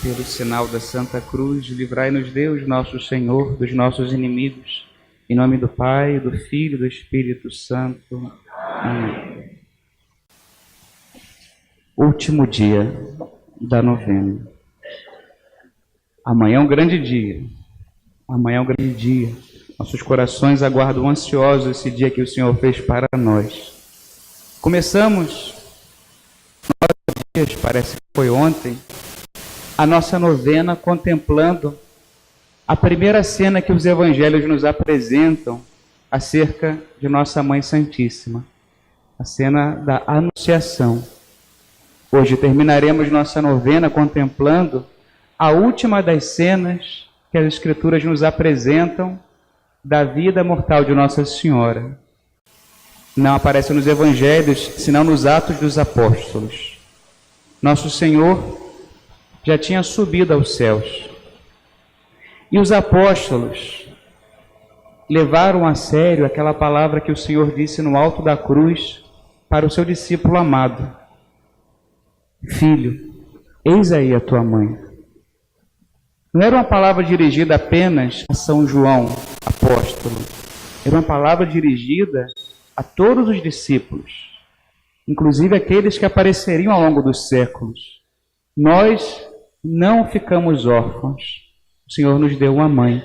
Pelo sinal da Santa Cruz, livrai-nos Deus, nosso Senhor, dos nossos inimigos. Em nome do Pai, do Filho e do Espírito Santo. Amém. Último dia da novena. Amanhã é um grande dia. Amanhã é um grande dia. Nossos corações aguardam ansiosos esse dia que o Senhor fez para nós. Começamos, 9 dias, parece que foi ontem, a nossa novena contemplando a primeira cena que os evangelhos nos apresentam acerca de Nossa Mãe Santíssima, a cena da Anunciação. Hoje terminaremos nossa novena contemplando a última das cenas que as Escrituras nos apresentam da vida mortal de Nossa Senhora. Não aparece nos evangelhos, senão nos Atos dos Apóstolos. Nosso Senhor já tinha subido aos céus. E os apóstolos levaram a sério aquela palavra que o Senhor disse no alto da cruz para o seu discípulo amado: Filho, eis aí a tua mãe. Não era uma palavra dirigida apenas a São João, apóstolo. Era uma palavra dirigida a todos os discípulos, inclusive aqueles que apareceriam ao longo dos séculos. Nós não ficamos órfãos. O Senhor nos deu uma mãe.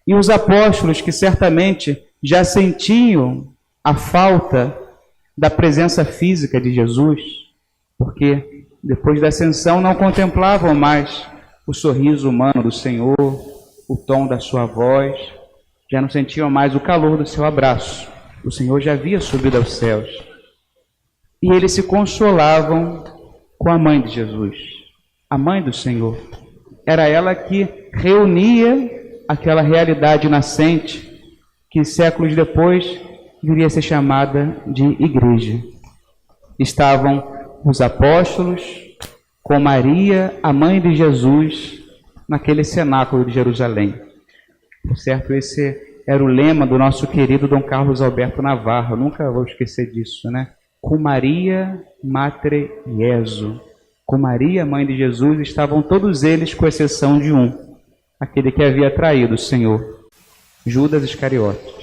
E os apóstolos, que certamente já sentiam a falta da presença física de Jesus, porque depois da ascensão não contemplavam mais o sorriso humano do Senhor, o tom da sua voz, já não sentiam mais o calor do seu abraço. O Senhor já havia subido aos céus. E eles se consolavam com a mãe de Jesus, a mãe do Senhor. Era ela que reunia aquela realidade nascente que séculos depois viria a ser chamada de igreja. Estavam os apóstolos com Maria, a mãe de Jesus, naquele cenáculo de Jerusalém. Por certo, esse era o lema do nosso querido Dom Carlos Alberto Navarro. Eu nunca vou esquecer disso, né? Com Maria, Matre Iesu. Com Maria, mãe de Jesus, estavam todos eles, com exceção de um, aquele que havia traído o Senhor, Judas Iscariotes.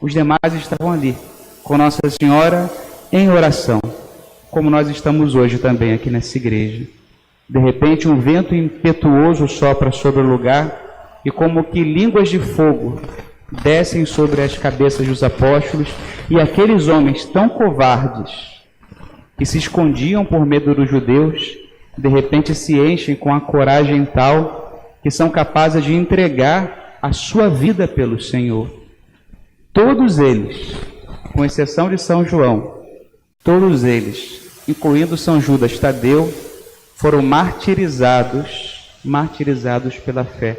Os demais estavam ali, com Nossa Senhora em oração, como nós estamos hoje também aqui nessa igreja. De repente, um vento impetuoso sopra sobre o lugar e, como que línguas de fogo, descem sobre as cabeças dos apóstolos, e aqueles homens tão covardes que se escondiam por medo dos judeus, de repente se enchem com a coragem tal que são capazes de entregar a sua vida pelo Senhor. Todos eles, com exceção de São João, todos eles, incluindo São Judas Tadeu, foram martirizados pela fé.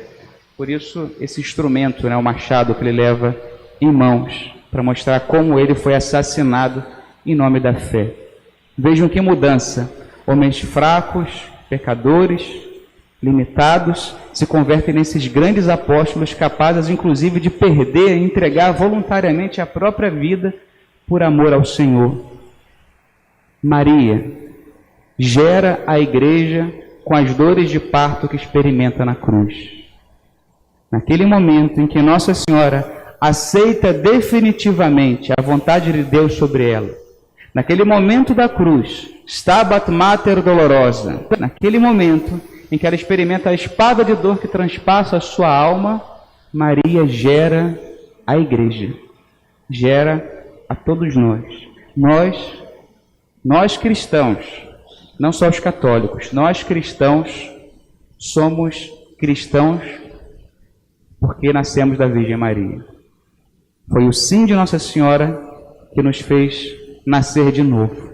Por isso, esse instrumento, o machado que ele leva em mãos, para mostrar como ele foi assassinado em nome da fé. Vejam que mudança. Homens fracos, pecadores, limitados, se convertem nesses grandes apóstolos, capazes inclusive de perder e entregar voluntariamente a própria vida por amor ao Senhor. Maria gera a igreja com as dores de parto que experimenta na cruz. Naquele momento em que Nossa Senhora aceita definitivamente a vontade de Deus sobre ela, naquele momento da cruz, Stabat Mater dolorosa, naquele momento em que ela experimenta a espada de dor que transpassa a sua alma, Maria gera a igreja, gera a todos nós. Nós cristãos, não só os católicos, nós cristãos somos cristãos porque nascemos da Virgem Maria. Foi o sim de Nossa Senhora que nos fez nascer de novo.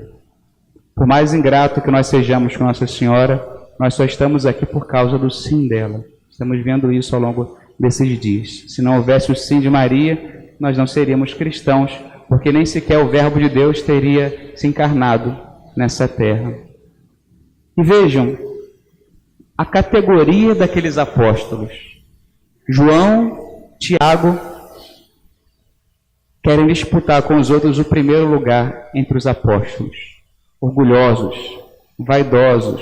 Por mais ingrato que nós sejamos com Nossa Senhora, nós só estamos aqui por causa do sim dela. Estamos vendo isso ao longo desses dias. Se não houvesse o sim de Maria, nós não seríamos cristãos, porque nem sequer o Verbo de Deus teria se encarnado nessa terra. E vejam a categoria daqueles apóstolos. João, Tiago, querem disputar com os outros o primeiro lugar entre os apóstolos. Orgulhosos, vaidosos,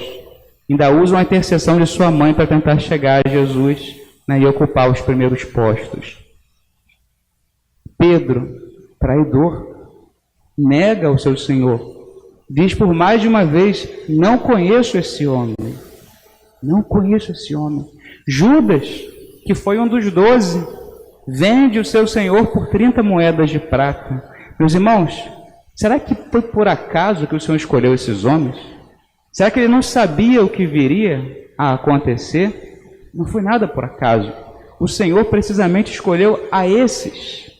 Ainda usam a intercessão de sua mãe para tentar chegar a Jesus, né, e ocupar os primeiros postos. Pedro, traidor, nega o seu Senhor. Diz por mais de uma vez: não conheço esse homem. Não conheço esse homem. Judas, que foi um dos 12, vende o seu Senhor por 30 moedas de prata. Meus irmãos, será que foi por acaso que o Senhor escolheu esses homens? Será que ele não sabia o que viria a acontecer? Não foi nada por acaso. O Senhor precisamente escolheu a esses.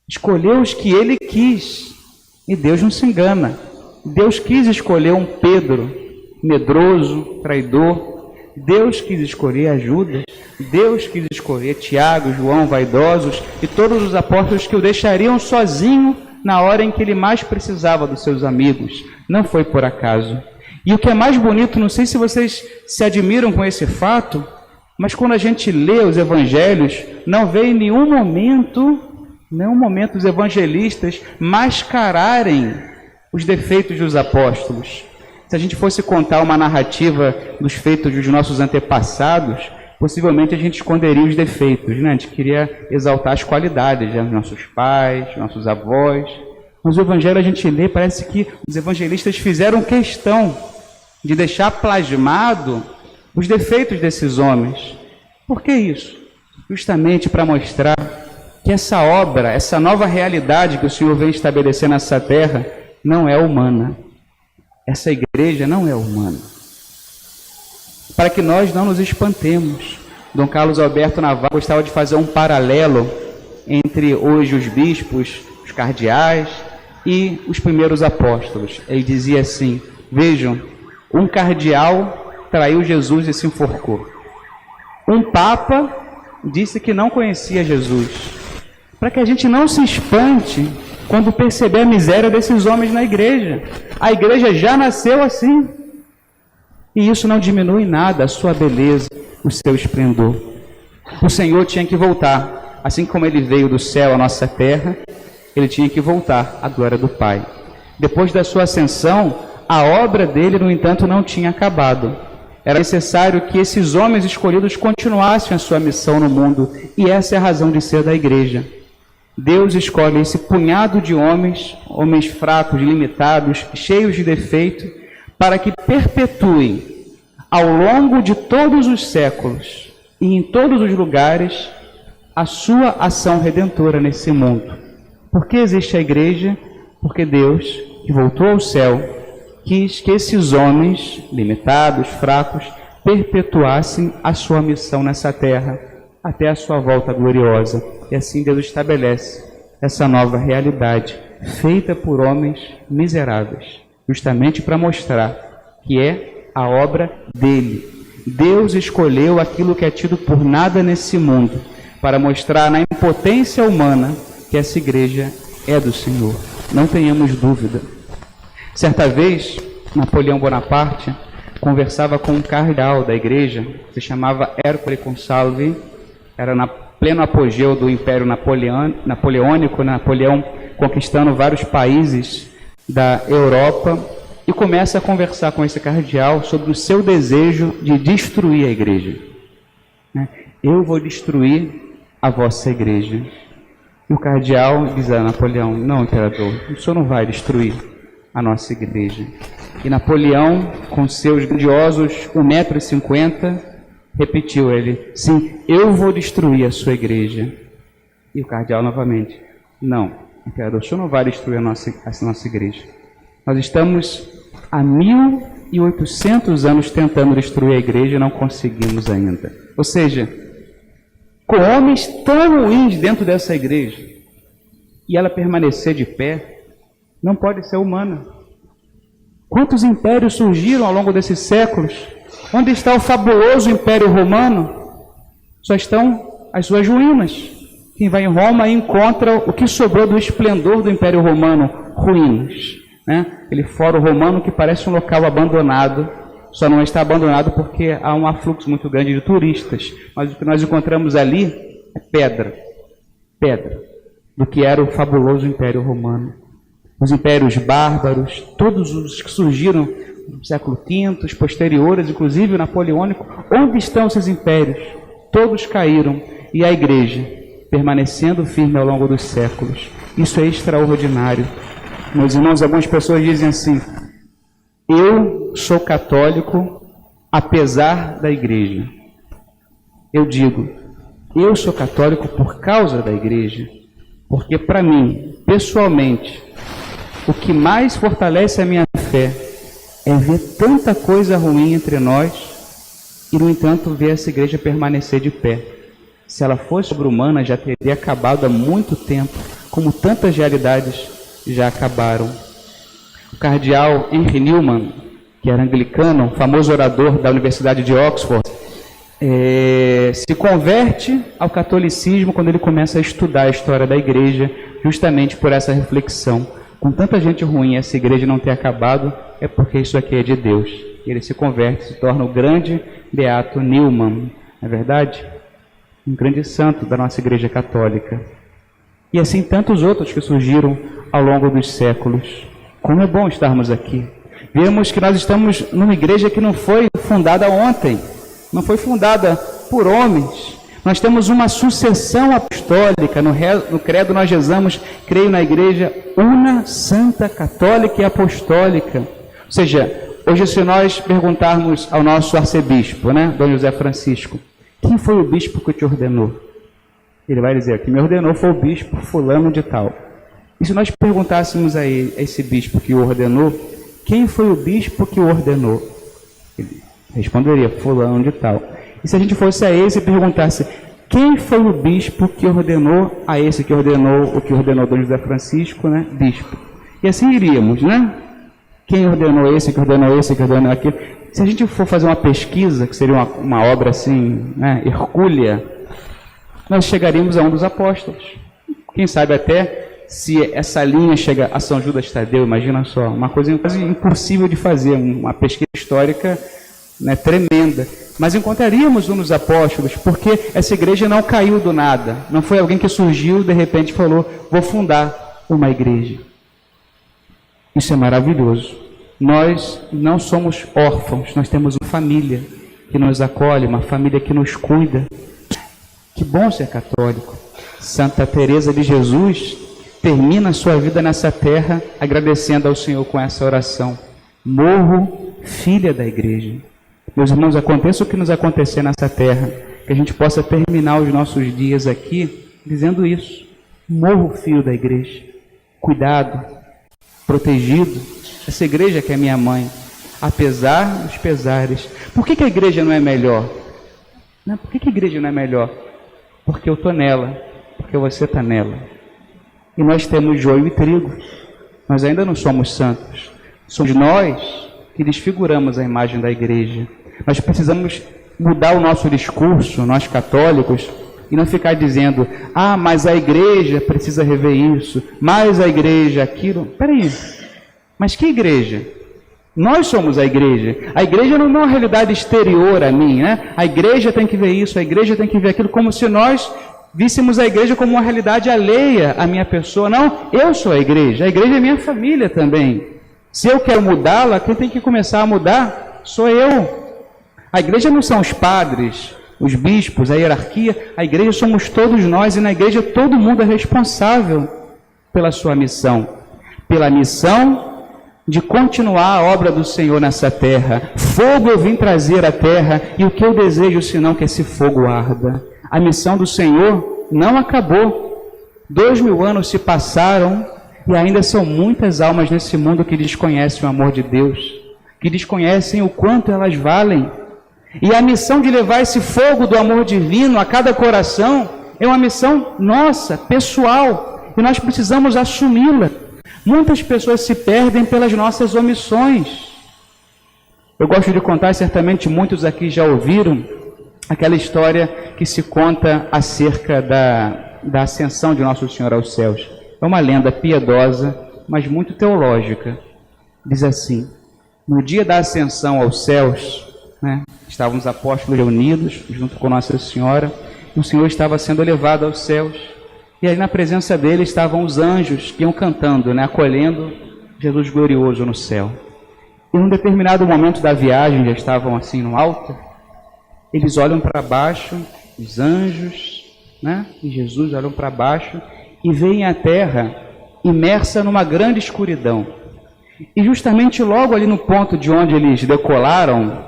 Escolheu os que ele quis. E Deus não se engana. Deus quis escolher um Pedro, medroso, traidor. Deus quis escolher a Judas. Deus quis escolher Tiago, João, vaidosos, e todos os apóstolos que o deixariam sozinho na hora em que ele mais precisava dos seus amigos. Não foi por acaso. E o que é mais bonito, não sei se vocês se admiram com esse fato, mas quando a gente lê os evangelhos, não vê em nenhum momento os evangelistas mascararem os defeitos dos apóstolos. Se a gente fosse contar uma narrativa dos feitos dos nossos antepassados, possivelmente a gente esconderia os defeitos, né? A gente queria exaltar as qualidades, né, dos nossos pais, nossos avós. Mas o evangelho a gente lê, parece que os evangelistas fizeram questão de deixar plasmado os defeitos desses homens. Por que isso? Justamente para mostrar que essa obra, essa nova realidade que o Senhor vem estabelecer nessa terra, não é humana. Essa igreja não é humana. Para que nós não nos espantemos. Dom Carlos Alberto Navarro gostava de fazer um paralelo entre hoje os bispos, os cardeais e os primeiros apóstolos. Ele dizia assim: vejam, um cardeal traiu Jesus e se enforcou. Um papa disse que não conhecia Jesus. Para que a gente não se espante quando perceber a miséria desses homens na igreja. A igreja já nasceu assim. E isso não diminui nada a sua beleza, o seu esplendor. O Senhor tinha que voltar. Assim como ele veio do céu à nossa terra, ele tinha que voltar à glória do Pai. Depois da sua ascensão, a obra dele, no entanto, não tinha acabado. Era necessário que esses homens escolhidos continuassem a sua missão no mundo. E essa é a razão de ser da igreja. Deus escolhe esse punhado de homens fracos, limitados, cheios de defeito, para que perpetuem ao longo de todos os séculos e em todos os lugares a sua ação redentora nesse mundo. Por que existe a igreja? Porque Deus, que voltou ao céu, quis que esses homens limitados, fracos, perpetuassem a sua missão nessa terra, até a sua volta gloriosa. E assim Deus estabelece essa nova realidade, feita por homens miseráveis, justamente para mostrar que é a obra dele. Deus escolheu aquilo que é tido por nada nesse mundo, para mostrar na impotência humana que essa igreja é do Senhor. Não tenhamos dúvida. Certa vez, Napoleão Bonaparte conversava com um cardeal da igreja, se chamava Ercole Consalvi. Era na pleno apogeu do Império Napoleônico, Napoleão conquistando vários países da Europa, e começa a conversar com esse cardeal sobre o seu desejo de destruir a igreja. Eu vou destruir a vossa igreja. E o cardeal diz a Napoleão: não, imperador, o senhor não vai destruir a nossa igreja. E Napoleão, com seus grandiosos 1,50 m, repetiu ele: sim, eu vou destruir a sua igreja. E o cardeal novamente: não, imperador, o senhor não vai destruir a nossa igreja. Nós estamos há 1.800 anos tentando destruir a igreja e não conseguimos ainda. Ou seja, com homens tão ruins dentro dessa igreja, e ela permanecer de pé, não pode ser humana. Quantos impérios surgiram ao longo desses séculos? Onde está o fabuloso Império Romano? Só estão as suas ruínas. Quem vai em Roma encontra o que sobrou do esplendor do Império Romano: ruínas. Aquele fórum romano que parece um local abandonado, só não está abandonado porque há um afluxo muito grande de turistas. Mas o que nós encontramos ali é pedra do que era o fabuloso Império Romano. Os impérios bárbaros, todos os que surgiram século V, os posteriores, inclusive o napoleônico. Onde estão esses impérios? Todos caíram, e a igreja permanecendo firme ao longo dos séculos. Isso é extraordinário. Meus irmãos, algumas pessoas dizem assim: eu sou católico apesar da igreja. Eu digo, eu sou católico por causa da igreja, porque para mim, pessoalmente, o que mais fortalece a minha fé é ver tanta coisa ruim entre nós e, no entanto, ver essa igreja permanecer de pé. Se ela fosse sobre-humana, já teria acabado há muito tempo, como tantas realidades já acabaram. O cardeal Henry Newman, que era anglicano, famoso orador da Universidade de Oxford, se converte ao catolicismo quando ele começa a estudar a história da igreja, justamente por essa reflexão. Com tanta gente ruim, essa igreja não ter acabado, é porque isso aqui é de Deus. Ele se converte, se torna o grande beato Newman, não é verdade? Um grande santo da nossa igreja católica. E assim tantos outros que surgiram ao longo dos séculos. Como é bom estarmos aqui. Vemos que nós estamos numa igreja que não foi fundada ontem, não foi fundada por homens. Nós temos uma sucessão apostólica. No credo nós rezamos, creio na igreja una, santa, católica e apostólica. Ou seja, hoje se nós perguntarmos ao nosso arcebispo, Dom José Francisco, quem foi o bispo que te ordenou? Ele vai dizer, que me ordenou foi o bispo fulano de tal. E se nós perguntássemos a esse bispo que o ordenou, quem foi o bispo que o ordenou? Ele responderia, fulano de tal. E se a gente fosse a esse e perguntasse, quem foi o bispo que ordenou a esse que ordenou, o que ordenou Dom José Francisco, bispo? E assim iríamos, Quem ordenou esse, que ordenou esse, que ordenou aquilo? Se a gente for fazer uma pesquisa, que seria uma obra assim, hercúlea, nós chegaríamos a um dos apóstolos. Quem sabe até se essa linha chega a São Judas Tadeu, imagina só, uma coisa quase impossível de fazer, uma pesquisa histórica tremenda. Mas encontraríamos um dos apóstolos, porque essa igreja não caiu do nada. Não foi alguém que surgiu de repente e falou, vou fundar uma igreja. Isso é maravilhoso. Nós não somos órfãos, nós temos uma família que nos acolhe, uma família que nos cuida. Que bom ser católico. Santa Teresa de Jesus termina a sua vida nessa terra agradecendo ao Senhor com essa oração. Morro, filha da igreja. Meus irmãos, aconteça o que nos acontecer nessa terra, que a gente possa terminar os nossos dias aqui dizendo isso. Morro, filho da igreja. Cuidado, protegido. Essa igreja que é minha mãe, apesar dos pesares. Por que a igreja não é melhor? Por que a igreja não é melhor? Porque eu estou nela, porque você está nela. E nós temos joio e trigo. Nós ainda não somos santos. Somos nós que desfiguramos a imagem da igreja. Nós precisamos mudar o nosso discurso, nós católicos, e não ficar dizendo, mas a igreja precisa rever isso, mas a igreja aquilo. Peraí, mas que igreja? Nós somos a igreja. A igreja não é uma realidade exterior a mim, A igreja tem que ver isso, a igreja tem que ver aquilo, como se nós víssemos a igreja como uma realidade alheia à minha pessoa. Não, eu sou a igreja é minha família também. Se eu quero mudá-la, quem tem que começar a mudar sou eu. A igreja não são os padres, os bispos, a hierarquia. A igreja somos todos nós, e na igreja todo mundo é responsável pela sua missão. Pela missão de continuar a obra do Senhor nessa terra. Fogo eu vim trazer à terra, e o que eu desejo senão que esse fogo arda. A missão do Senhor não acabou. 2000 anos se passaram, e ainda são muitas almas nesse mundo que desconhecem o amor de Deus, que desconhecem o quanto elas valem. E a missão de levar esse fogo do amor divino a cada coração é uma missão nossa, pessoal, e nós precisamos assumi-la. Muitas pessoas se perdem pelas nossas omissões. Eu gosto de contar, certamente muitos aqui já ouviram, aquela história que se conta acerca da ascensão de Nosso Senhor aos céus. É uma lenda piedosa, mas muito teológica. Diz assim, no dia da ascensão aos céus, estavam os apóstolos reunidos junto com Nossa Senhora, e o Senhor estava sendo elevado aos céus, e aí na presença dele estavam os anjos que iam cantando, acolhendo Jesus glorioso no céu. E num determinado momento da viagem, já estavam assim no alto, eles olham para baixo, os anjos, né? E Jesus olham para baixo e veem a terra imersa numa grande escuridão. E justamente logo ali no ponto de onde eles decolaram,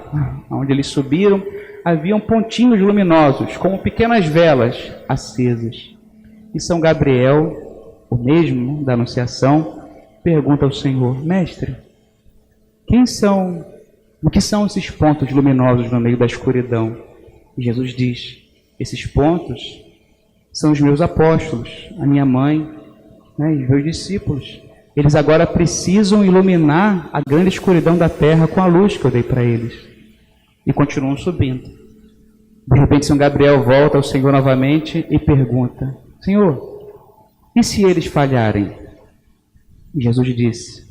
onde eles subiram, haviam pontinhos luminosos, como pequenas velas acesas. E São Gabriel, o mesmo da Anunciação, pergunta ao Senhor: Mestre, o que são esses pontos luminosos no meio da escuridão? E Jesus diz: esses pontos são os meus apóstolos, a minha mãe, né, e os meus discípulos. Eles agora precisam iluminar a grande escuridão da terra com a luz que eu dei para eles. E continuam subindo. De repente, São Gabriel volta ao Senhor novamente e pergunta: Senhor, e se eles falharem? E Jesus disse: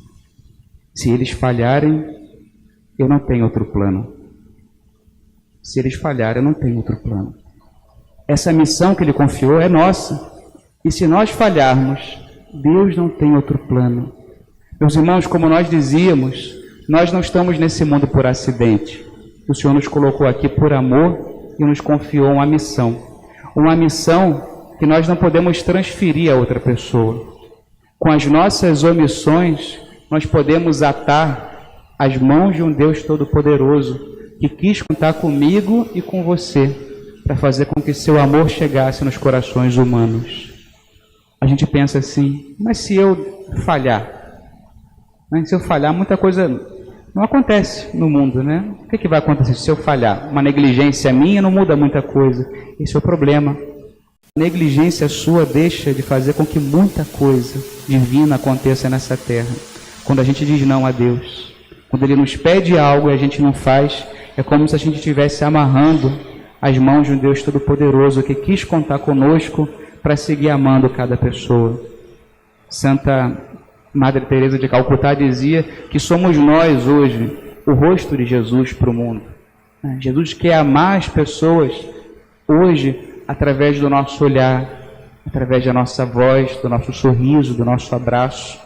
se eles falharem, eu não tenho outro plano. Se eles falharem, eu não tenho outro plano. Essa missão que Ele confiou é nossa. E se nós falharmos, Deus não tem outro plano. Meus irmãos, como nós dizíamos, nós não estamos nesse mundo por acidente. O Senhor nos colocou aqui por amor e nos confiou uma missão. Uma missão que nós não podemos transferir a outra pessoa. Com as nossas omissões, nós podemos atar as mãos de um Deus Todo-Poderoso que quis contar comigo e com você para fazer com que seu amor chegasse nos corações humanos. A gente pensa assim: mas se eu falhar? Né? Se eu falhar, muita coisa não acontece no mundo, né? O que vai acontecer se eu falhar? Uma negligência minha não muda muita coisa. Esse é o problema. A negligência sua deixa de fazer com que muita coisa divina aconteça nessa terra. Quando a gente diz não a Deus, quando Ele nos pede algo e a gente não faz, é como se a gente estivesse amarrando as mãos de um Deus Todo-Poderoso que quis contar conosco para seguir amando cada pessoa. Santa Madre Teresa de Calcutá dizia que somos nós hoje o rosto de Jesus para o mundo. Jesus quer amar as pessoas hoje através do nosso olhar, através da nossa voz, do nosso sorriso, do nosso abraço.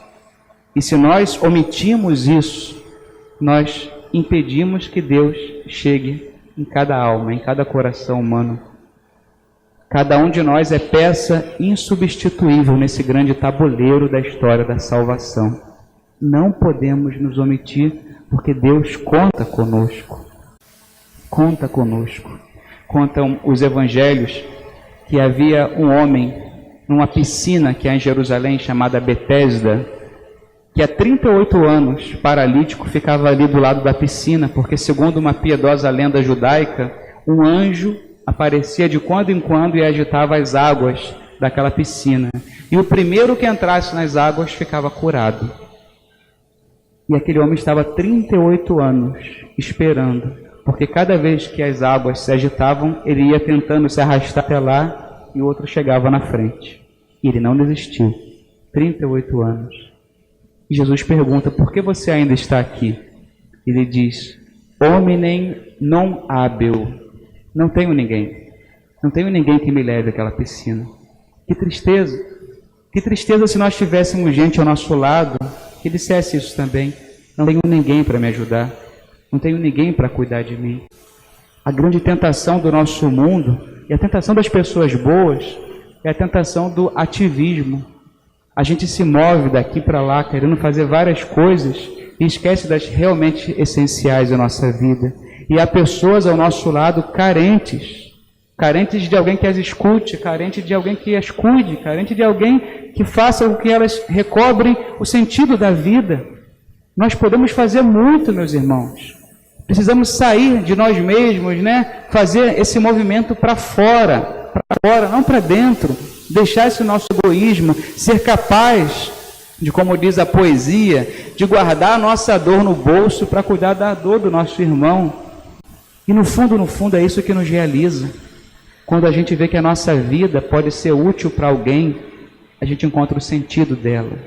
E se nós omitimos isso, nós impedimos que Deus chegue em cada alma, em cada coração humano. Cada um de nós é peça insubstituível nesse grande tabuleiro da história da salvação. Não podemos nos omitir, porque Deus conta conosco. Conta conosco. Contam os evangelhos que havia um homem numa piscina que há em Jerusalém, chamada Betesda, que há 38 anos, paralítico, ficava ali do lado da piscina, porque segundo uma piedosa lenda judaica, um anjo aparecia de quando em quando e agitava as águas daquela piscina. E o primeiro que entrasse nas águas ficava curado. E aquele homem estava 38 anos esperando, porque cada vez que as águas se agitavam, ele ia tentando se arrastar até lá e o outro chegava na frente. E ele não desistiu. 38 anos. E Jesus pergunta: por que você ainda está aqui? Ele diz: hominem non habeo. Não tenho ninguém. Não tenho ninguém que me leve àquela piscina. Que tristeza. Que tristeza se nós tivéssemos gente ao nosso lado que dissesse isso também. Não tenho ninguém para me ajudar. Não tenho ninguém para cuidar de mim. A grande tentação do nosso mundo, e a tentação das pessoas boas, é a tentação do ativismo. A gente se move daqui para lá, querendo fazer várias coisas, e esquece das realmente essenciais da nossa vida. E há pessoas ao nosso lado carentes de alguém que as escute, carentes de alguém que as cuide, carentes de alguém que faça com que elas recobrem o sentido da vida. Nós podemos fazer muito, meus irmãos. Precisamos sair de nós mesmos, né? Fazer esse movimento para fora, não para dentro. Deixar esse nosso egoísmo, ser capaz de, como diz a poesia, de guardar a nossa dor no bolso para cuidar da dor do nosso irmão. E no fundo é isso que nos realiza. Quando a gente vê que a nossa vida pode ser útil para alguém, a gente encontra o sentido dela.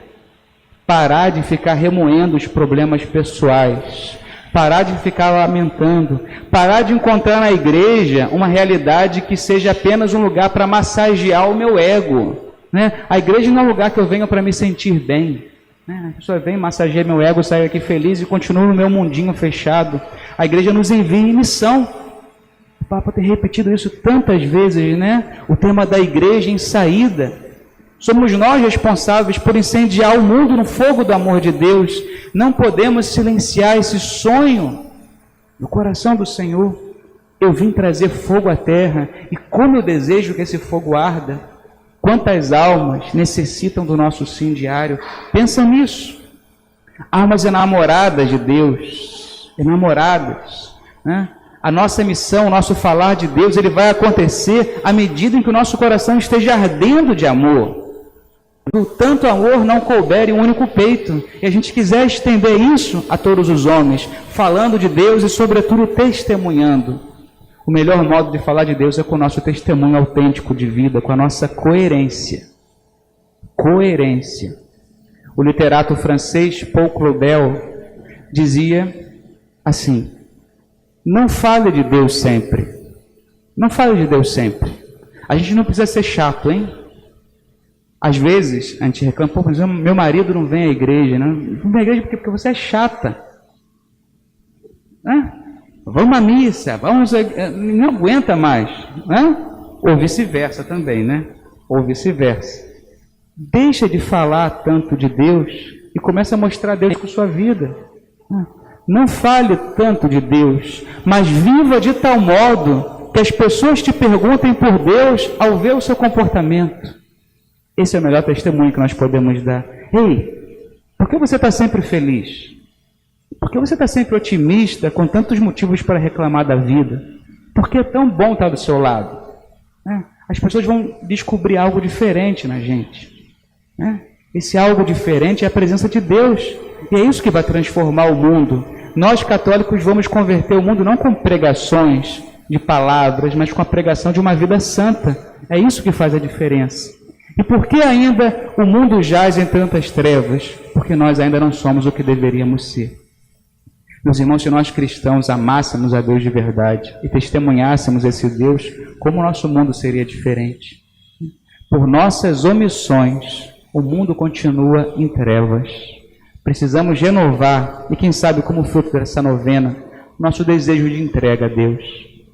Parar de ficar remoendo os problemas pessoais, parar de ficar lamentando, parar de encontrar na igreja uma realidade que seja apenas um lugar para massagear o meu ego. Né? A igreja não é um lugar que eu venho para me sentir bem. A pessoa vem, massageia meu ego, sai aqui feliz e continua no meu mundinho fechado. A igreja nos envia em missão. O Papa tem repetido isso tantas vezes, né? O tema da igreja em saída. Somos nós responsáveis por incendiar o mundo no fogo do amor de Deus. Não podemos silenciar esse sonho no coração do Senhor. Eu vim trazer fogo à terra e como eu desejo que esse fogo arda. Quantas almas necessitam do nosso sim diário? Pensa nisso. Almas enamoradas de Deus, enamoradas, né? A nossa missão, o nosso falar de Deus, ele vai acontecer à medida em que o nosso coração esteja ardendo de amor. O tanto amor não couber em um único peito. E a gente quiser estender isso a todos os homens, falando de Deus e sobretudo testemunhando. O melhor modo de falar de Deus é com o nosso testemunho autêntico de vida, com a nossa coerência. Coerência. O literato francês Paul Claudel dizia assim: não fale de Deus sempre. Não fale de Deus sempre. A gente não precisa ser chato, hein? Às vezes a gente reclama, pô, mas meu marido não vem à igreja, né? Não vem à igreja porque você é chata. Né? Vamos à missa, não aguenta mais, né? Ou vice-versa também, né? Ou vice-versa. Deixa de falar tanto de Deus e começa a mostrar Deus com sua vida. Não fale tanto de Deus, mas viva de tal modo que as pessoas te perguntem por Deus ao ver o seu comportamento. Esse é o melhor testemunho que nós podemos dar. Ei, por que você está sempre feliz? Por que você está sempre otimista, com tantos motivos para reclamar da vida? Por que é tão bom estar do seu lado? As pessoas vão descobrir algo diferente na gente. Esse algo diferente é a presença de Deus. E é isso que vai transformar o mundo. Nós, católicos, vamos converter o mundo não com pregações de palavras, mas com a pregação de uma vida santa. É isso que faz a diferença. E por que ainda o mundo jaz em tantas trevas? Porque nós ainda não somos o que deveríamos ser. Meus irmãos, se nós cristãos amássemos a Deus de verdade e testemunhássemos esse Deus, como o nosso mundo seria diferente? Por nossas omissões, o mundo continua em trevas. Precisamos renovar, e quem sabe como fruto dessa novena, nosso desejo de entrega a Deus.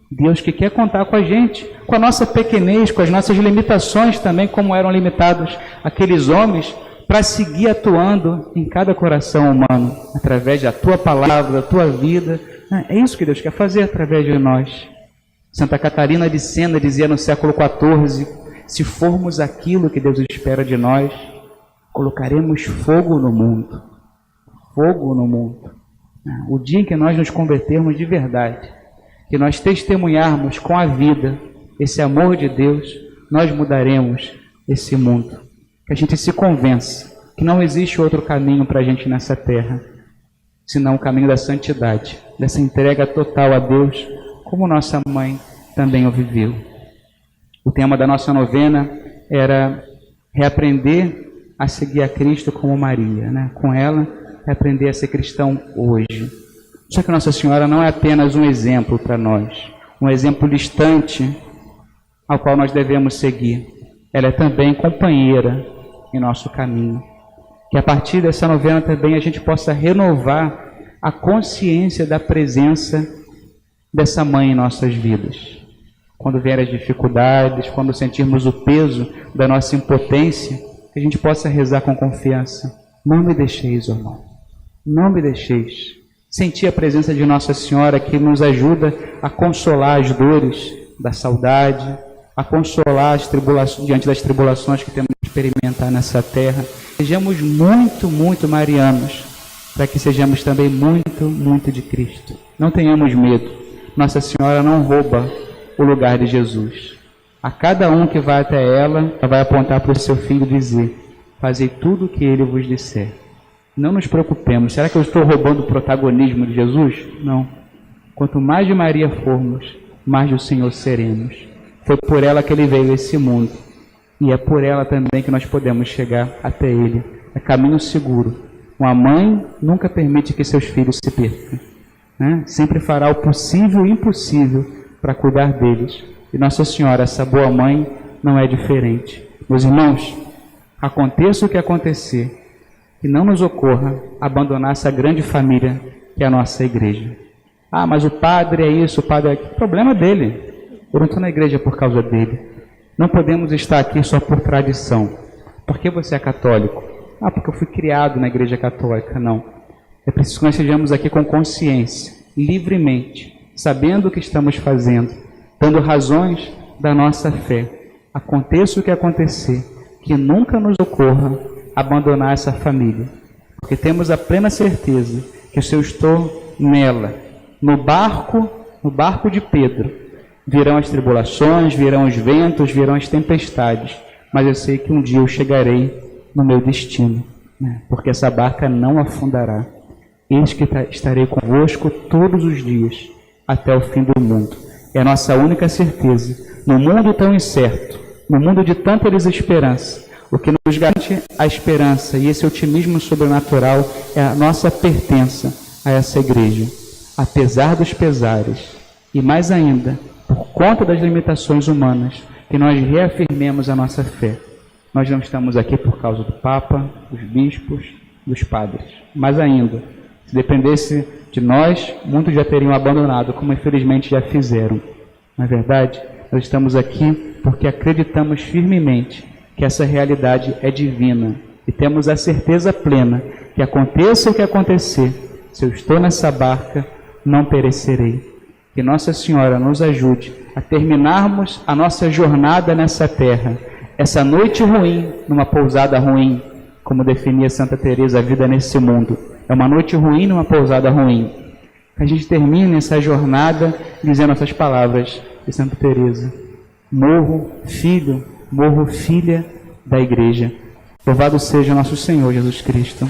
Deus que quer contar com a gente, com a nossa pequenez, com as nossas limitações também, como eram limitados aqueles homens, para seguir atuando em cada coração humano, através da tua palavra, da tua vida. É isso que Deus quer fazer através de nós. Santa Catarina de Sena dizia no século XIV, se formos aquilo que Deus espera de nós, colocaremos fogo no mundo. Fogo no mundo. O dia em que nós nos convertermos de verdade, que nós testemunharmos com a vida esse amor de Deus, nós mudaremos esse mundo. Que a gente se convença que não existe outro caminho para a gente nessa terra, senão o caminho da santidade, dessa entrega total a Deus, como nossa mãe também o viveu. O tema da nossa novena era reaprender a seguir a Cristo como Maria, né? Com ela, reaprender a ser cristão hoje. Só que Nossa Senhora não é apenas um exemplo para nós, um exemplo distante ao qual nós devemos seguir. Ela é também companheira em nosso caminho. Que a partir dessa novena também a gente possa renovar a consciência da presença dessa mãe em nossas vidas. Quando vier as dificuldades, quando sentirmos o peso da nossa impotência, que a gente possa rezar com confiança. Não me deixeis, irmão. Não me deixeis. Sentir a presença de Nossa Senhora que nos ajuda a consolar as dores da saudade, a consolar as tribulações, diante das tribulações que temos que experimentar nessa terra. Sejamos muito, muito marianos, para que sejamos também muito, muito de Cristo. Não tenhamos medo. Nossa Senhora não rouba o lugar de Jesus. A cada um que vai até ela vai apontar para o seu filho e dizer: fazei tudo o que ele vos disser. Não nos preocupemos. Será que eu estou roubando o protagonismo de Jesus? Não. Quanto mais de Maria formos, mais do Senhor seremos. Foi por ela que ele veio a esse mundo. E é por ela também que nós podemos chegar até ele. É caminho seguro. Uma mãe nunca permite que seus filhos se percam, né? Sempre fará o possível e o impossível para cuidar deles. E Nossa Senhora, essa boa mãe, não é diferente. Meus irmãos, aconteça o que acontecer, que não nos ocorra abandonar essa grande família que é a nossa igreja. Ah, mas o padre é isso, o padre é aquilo. Problema dele. Eu não estou na igreja por causa dele. Não podemos estar aqui só por tradição. Por que você é católico? Ah, porque eu fui criado na igreja católica. Não. É preciso que nós estejamos aqui com consciência, livremente, sabendo o que estamos fazendo, dando razões da nossa fé. Aconteça o que acontecer, que nunca nos ocorra abandonar essa família. Porque temos a plena certeza que se eu estou nela, no barco de Pedro, virão as tribulações, virão os ventos, virão as tempestades, mas eu sei que um dia eu chegarei no meu destino, né? Porque essa barca não afundará. Eis que estarei convosco todos os dias, até o fim do mundo. É a nossa única certeza. No mundo tão incerto, no mundo de tanta desesperança, o que nos garante a esperança e esse otimismo sobrenatural é a nossa pertença a essa igreja. Apesar dos pesares, e mais ainda, por conta das limitações humanas, que nós reafirmemos a nossa fé. Nós não estamos aqui por causa do Papa, dos bispos, dos padres. Mais ainda, se dependesse de nós, muitos já teriam abandonado, como infelizmente já fizeram. Na verdade, nós estamos aqui porque acreditamos firmemente que essa realidade é divina e temos a certeza plena que aconteça o que acontecer, se eu estou nessa barca, não perecerei. Que Nossa Senhora nos ajude a terminarmos a nossa jornada nessa terra, essa noite ruim, numa pousada ruim, como definia Santa Teresa a vida nesse mundo. É uma noite ruim numa pousada ruim. Que a gente termine essa jornada dizendo essas palavras de Santa Teresa: morro filho, morro filha da igreja. Louvado seja nosso Senhor Jesus Cristo.